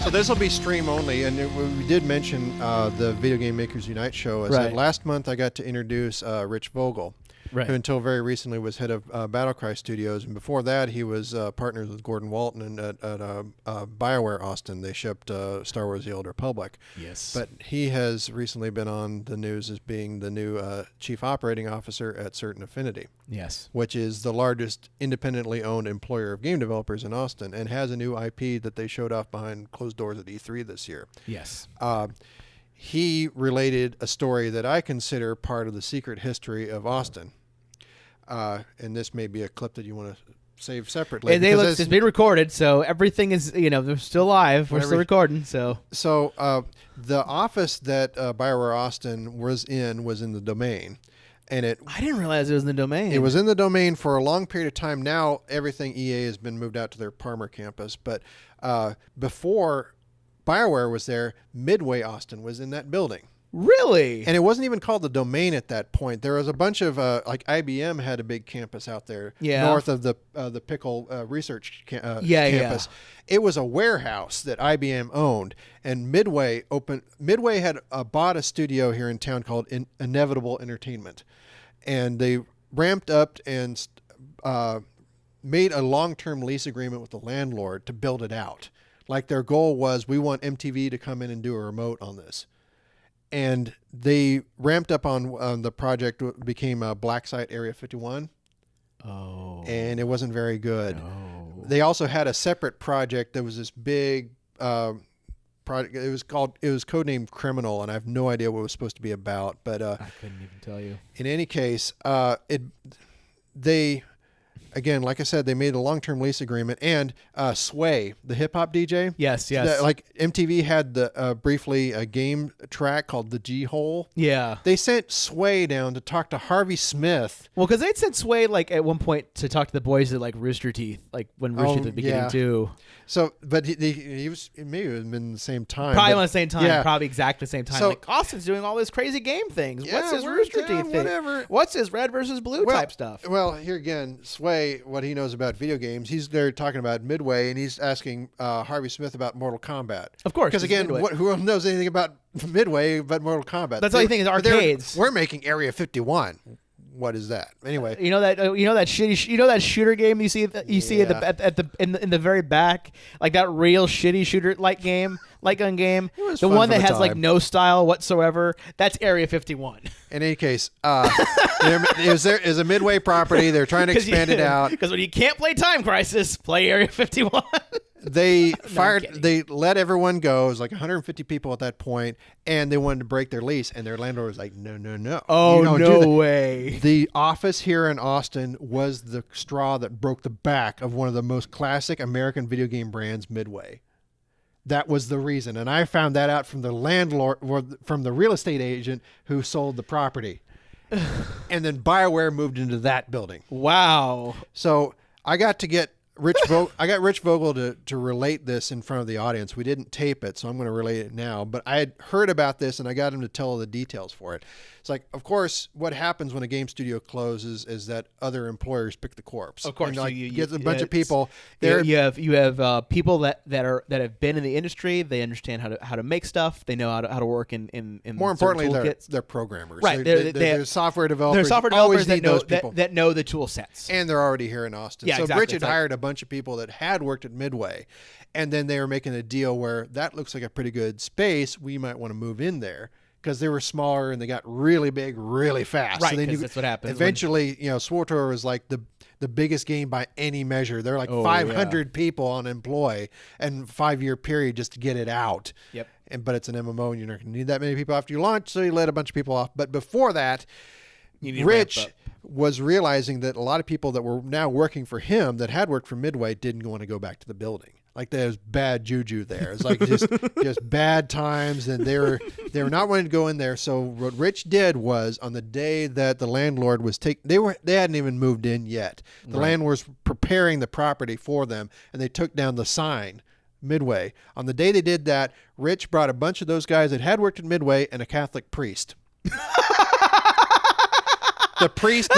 So this will be stream only, and we did mention the Video Game Makers Unite show. Last month I got to introduce Rich Vogel, who until very recently was head of Battlecry Studios, and before that he was partners with Gordon Walton at BioWare Austin. They shipped Star Wars: The Old Republic. Yes. But he has recently been on the news as being the new Chief Operating Officer at Certain Affinity. Yes. Which is the largest independently owned employer of game developers in Austin, and has a new IP that they showed off behind closed doors at E3 this year. Yes. He related a story that I consider part of the secret history of Austin. And this may be a clip that you want to save separately. It's been recorded, so everything is, they're still live. We're still recording. So the office that BioWare Austin was in the Domain. And I didn't realize it was in the Domain. It was in the Domain for a long period of time. Now everything EA has been moved out to their Parmer campus. But before BioWare was there, Midway Austin was in that building. Really? And it wasn't even called the Domain at that point. There was a bunch of like IBM had a big campus out there north of the Pickle Research campus. Yeah. It was a warehouse that IBM owned, and Midway had bought a studio here in town called Inevitable Entertainment, and they ramped up and made a long-term lease agreement with the landlord to build it out. Like their goal was, we want MTV to come in and do a remote on this. And they ramped up on the project, became Black Site Area 51. Oh. And it wasn't very good. No. They also had a separate project that was this big project. It was codenamed Criminal, and I have no idea what it was supposed to be about. But I couldn't even tell you. In any case, again, like I said, they made a long-term lease agreement, and Sway, the hip-hop DJ. Yes. Like MTV had briefly a game track called The G-Hole. Yeah. They sent Sway down to talk to Harvey Smith. Well, because they'd sent Sway, like, at one point to talk to the boys at, like, Rooster Teeth, like, when Rooster Teeth was beginning, too. So, but he was, maybe it was been the same time. Probably around the same time. Yeah. Probably exactly the same time. So, like, Austin's doing all this crazy game things. Yeah, what's his Rooster Teeth thing? Whatever. What's his red versus blue type stuff? Well, here again, Sway, what he knows about video games, he's there talking about Midway, and he's asking Harvey Smith about Mortal Kombat. Of course. Because again, who knows anything about Midway but Mortal Kombat? That's the only thing is arcades. We're making Area 51. What is that? Anyway, you know that shooter game you see in the very back, like that real shitty shooter light gun game, the one that has like no style whatsoever. That's Area 51. In any case, it was a Midway property. They're trying to expand it out because when you can't play Time Crisis, play Area 51. They they let everyone go. It was like 150 people at that point, and they wanted to break their lease, and their landlord was like, no. Oh, no way. The office here in Austin was the straw that broke the back of one of the most classic American video game brands, Midway. That was the reason. And I found that out from the landlord, or from the real estate agent who sold the property. And then BioWare moved into that building. Wow. So I got to get Rich Vogel to relate this in front of the audience. We didn't tape it, so I'm going to relate it now. But I had heard about this, and I got him to tell the details for it. It's like, of course, what happens when a game studio closes is that other employers pick the corpse. Of course, and, like, you get a bunch of people. You have people that have been in the industry. They understand how to make stuff. They know how to work in more importantly, they're programmers. Right, they're software developers. They're software developers that know the tool sets, and they're already here in Austin. Yeah, so exactly. Richard hired a bunch of people that had worked at Midway, and then they were making a deal where that looks like a pretty good space. We might want to move in there because they were smaller and they got really big really fast. Right, because that's what happens. Eventually, SWTOR was like the biggest game by any measure. They're like 500 people on employ and 5-year period just to get it out. Yep. But it's an MMO, and you're not going to need that many people after you launch, so you let a bunch of people off. But before that, Rich was realizing that a lot of people that were now working for him that had worked for Midway didn't want to go back to the building. Like there's bad juju there. It's like just bad times, and they were not wanting to go in there. So what Rich did was, on the day that the landlord was they hadn't even moved in yet. The landlord was preparing the property for them, and they took down the sign Midway. On the day they did that, Rich brought a bunch of those guys that had worked at Midway and a Catholic priest. The priest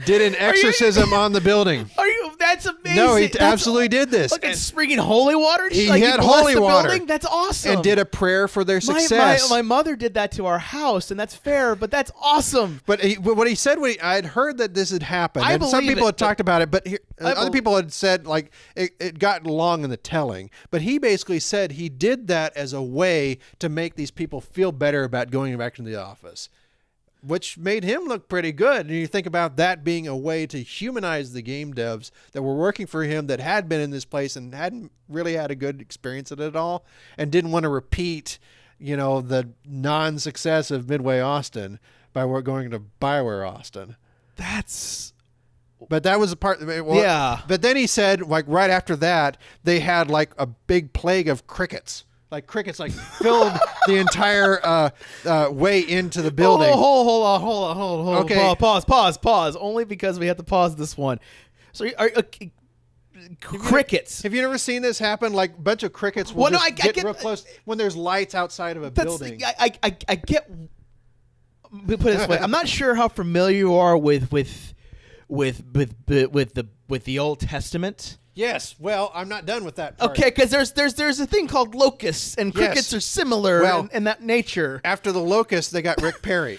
did an exorcism on the building. That's amazing. amazing. No, he absolutely did this. Look, it's springing holy water. He like, had holy water. Building? That's awesome. And did a prayer for their success. My mother did that to our house, and that's fair, but that's awesome. But what he said, I had heard that this had happened. And some people had talked about it, but other people had said like it got long in the telling. But he basically said he did that as a way to make these people feel better about going back to the office, which made him look pretty good. And you think about that being a way to humanize the game devs that were working for him that had been in this place and hadn't really had a good experience at it all and didn't want to repeat, the non-success of Midway Austin by going to BioWare Austin. But that was a part. Yeah. But then he said, like right after that, they had like a big plague of crickets. Like crickets, filled the entire way into the building. Hold on. Okay. Pause. Only because we have to pause this one. So, crickets. Have you never seen this happen? Like a bunch of crickets will get real close when there's lights outside of a building. I get. Put it this way, I'm not sure how familiar you are with the Old Testament. Yes. Well, I'm not done with that part. Okay, because there's a thing called locusts, and crickets are similar in that nature. After the locusts, they got Rick Perry.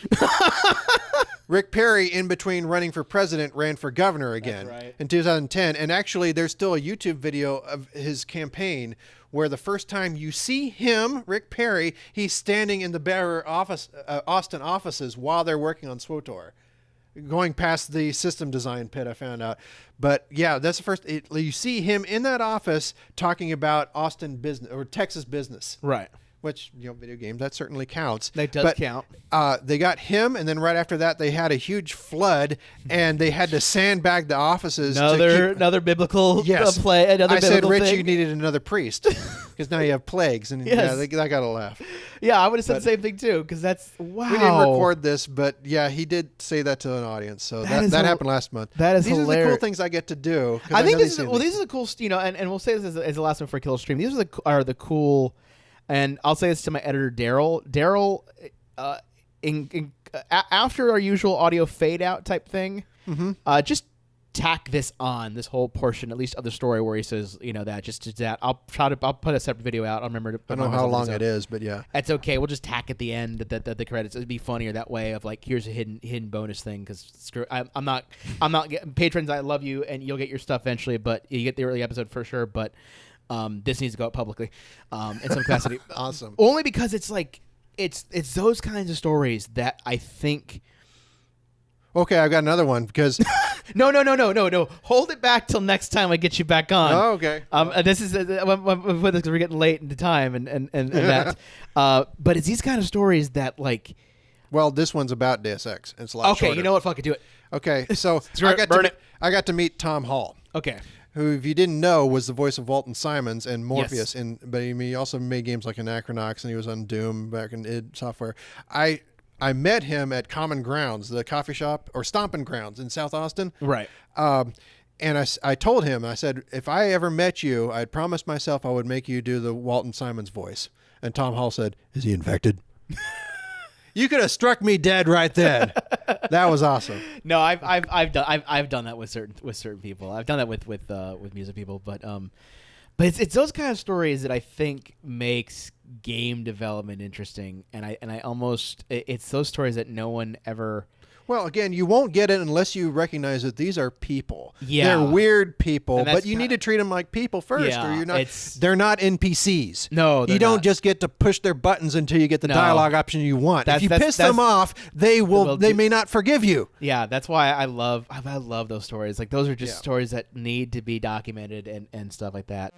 Rick Perry, in between running for president, ran for governor again in 2010. And actually, there's still a YouTube video of his campaign where the first time you see him, Rick Perry, he's standing in the BioWare Austin offices while they're working on SWTOR. Going past the system design pit, I found out. But yeah, that's the first. You see him in that office talking about Austin business or Texas business. Right. Which, video games, that certainly counts. That does count. They got him, and then right after that, they had a huge flood, and they had to sandbag the offices. Another biblical play. I said, Rich, thing. you needed another priest, because now you have plagues, and I got to laugh. Yeah, I would have said the same thing, too, because that's, wow. We didn't record this, but yeah, he did say that to an audience, so that happened last month. That is These hilarious. Are the cool things I get to do. I think these are the cool, and we'll say this as the last one for Killer Stream. These are the cool... And I'll say this to my editor, Daryl. Daryl, after our usual audio fade out type thing, just tack this on, this whole portion, at least of the story where he says, that. I'll put a separate video out. I'll remember to. I don't know how long it is, but yeah, that's okay. We'll just tack at the end the credits. It'd be funnier that way. Of like, here's a hidden bonus thing because I'm not getting patrons. I love you, and you'll get your stuff eventually, but you get the early episode for sure. But this needs to go up publicly in some capacity. Awesome. Only because it's like it's those kinds of stories that I think. Okay, I've got another one because. No. Hold it back till next time I get you back on. Oh, okay. This is we're getting late into time and that. But it's these kind of stories that like. Well, this one's about Deus Ex. It's a lot shorter. Okay, you know what? Fuck it, do it. Okay, so I got to meet Tom Hall. Okay. Who, if you didn't know, was the voice of Walton Simons and Morpheus. Yes. But he also made games like Anachronox, and he was on Doom back in id Software. I met him at Common Grounds, the coffee shop, or Stompin' Grounds in South Austin. Right. And I told him, I said, if I ever met you, I'd promised myself I would make you do the Walton Simons voice. And Tom Hall said, is he infected? You could have struck me dead right then. That was awesome. No, I've done that with certain people. I've done that with music people, but it's those kind of stories that I think makes game development interesting, and I almost it's those stories that no one ever. Well, again, you won't get it unless you recognize that these are people. Yeah. They're weird people, but you need to treat them like people first, or you're not. They're not NPCs. No, you don't just get to push their buttons until you get the dialogue option you want. If you piss them off, they may not forgive you. Yeah, that's why I love those stories. Like those are just stories that need to be documented and stuff like that.